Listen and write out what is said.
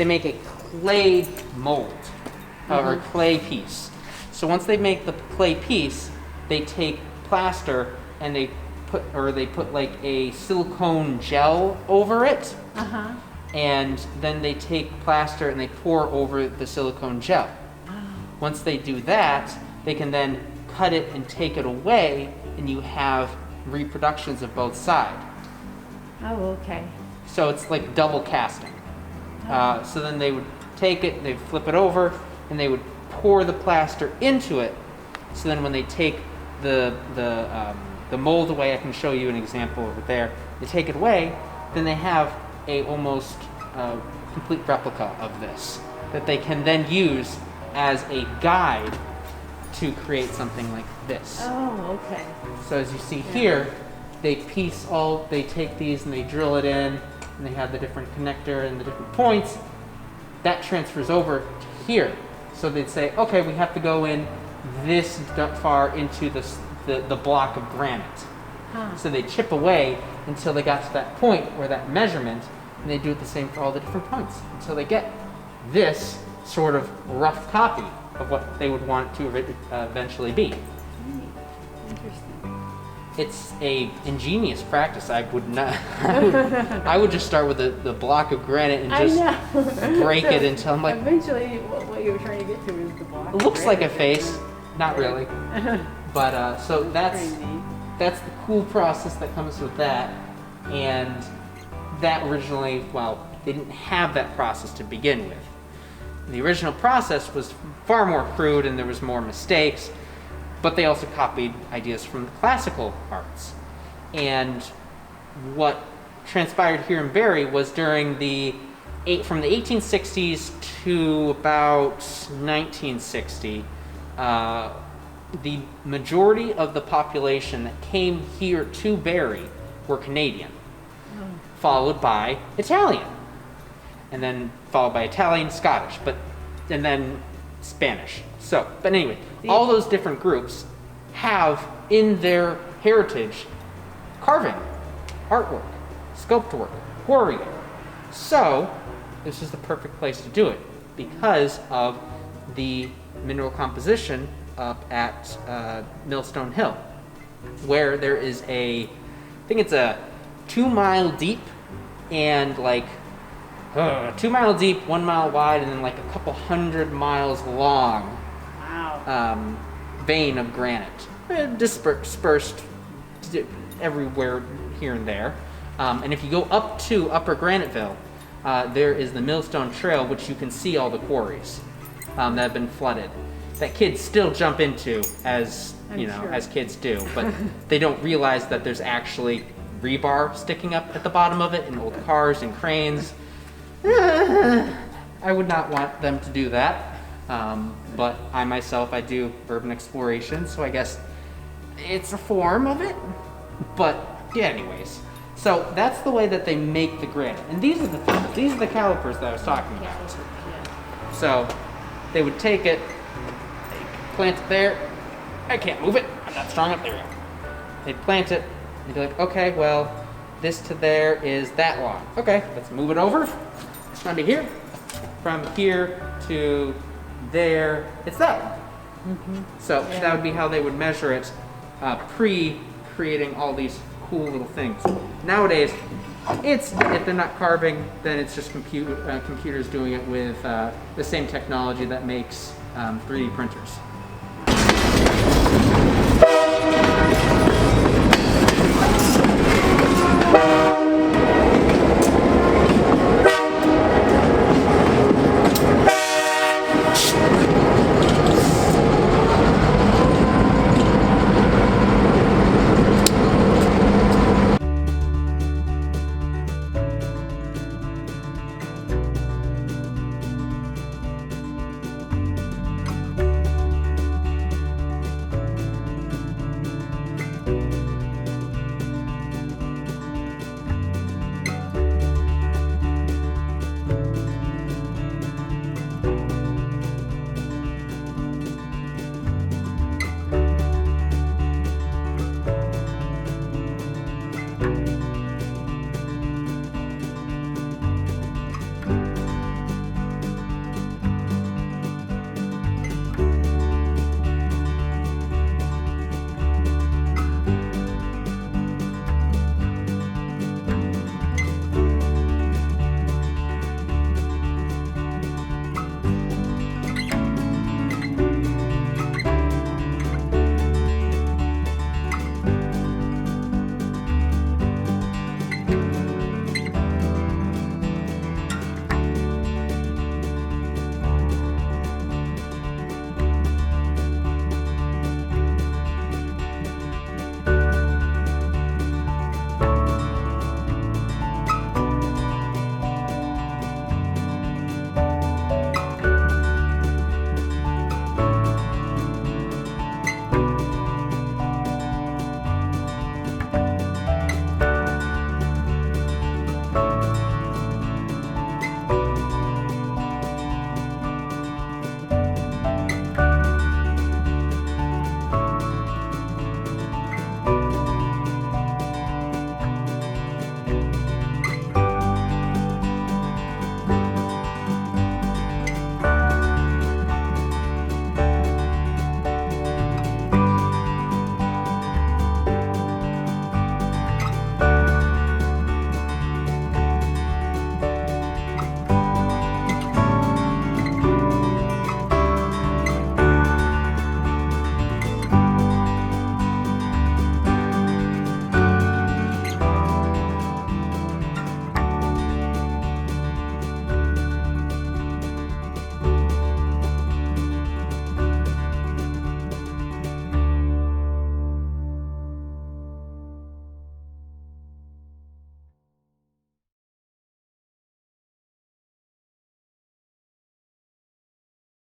make a clay mold or a clay piece. So once they make the clay piece, they take plaster and they put like a silicone gel over it. And then they take plaster and they pour over the silicone gel. Once they do that, they can then cut it and take it away, and you have reproductions of both sides. Oh, okay. So it's like double casting. So then they would take it, they'd flip it over, and they would pour the plaster into it. So then when they take the mold away, I can show you an example over there. They take it away, then they have a almost complete replica of this that they can then use as a guide to create something like this. Oh, okay. So as you see here, they take these and they drill it in, and they have the different connector and the different points. That transfers over to here. So they'd say, okay, we have to go in this far into the block of granite. So they chip away until they got to that point where that measurement, and they do it the same for all the different points until they get this sort of rough copy of what they would want to eventually be. Interesting. It's a ingenious practice. I would not. I would just start with the block of granite and just break it until I'm like. Eventually, what you were trying to get to is the block. It looks like a face, not really. But so that's the cool process that comes with that, and that originally, well, they didn't have that process to begin with. The original process was far more crude and there was more mistakes, but they also copied ideas from the classical arts. And what transpired here in Barre was from the 1860s to about 1960, the majority of the population that came here to Barre were Canadian, followed by Italian, and then followed by Italian, Scottish, and then Spanish. So, but anyway, all those different groups have in their heritage carving, artwork, sculpture work, quarrying. So, this is the perfect place to do it because of the mineral composition up at Millstone Hill, where there is I think it's a 2 mile deep and like 2 mile deep, 1 mile wide, and then like a couple 100 miles long vein of granite, dispersed everywhere here and there. And if you go up to Upper Graniteville, there is the Millstone Trail, which you can see all the quarries that have been flooded, that kids still jump into as kids do, but they don't realize that there's actually rebar sticking up at the bottom of it, and old cars and cranes. I would not want them to do that, but I myself, I do urban exploration, so I guess it's a form of it. But yeah, anyways, so that's the way that they make the granite, and these are the calipers that I was talking about. So they would take it, they plant it there. I can't move it. I'm not strong enough. There we go. They'd plant it. They'd be like, okay, well, this to there is that long. Okay, let's move it over. Under here. From here to there, it's that long. So that would be how they would measure it pre-creating all these cool little things. Nowadays, if they're not carving, then it's just computers doing it with the same technology that makes 3D printers.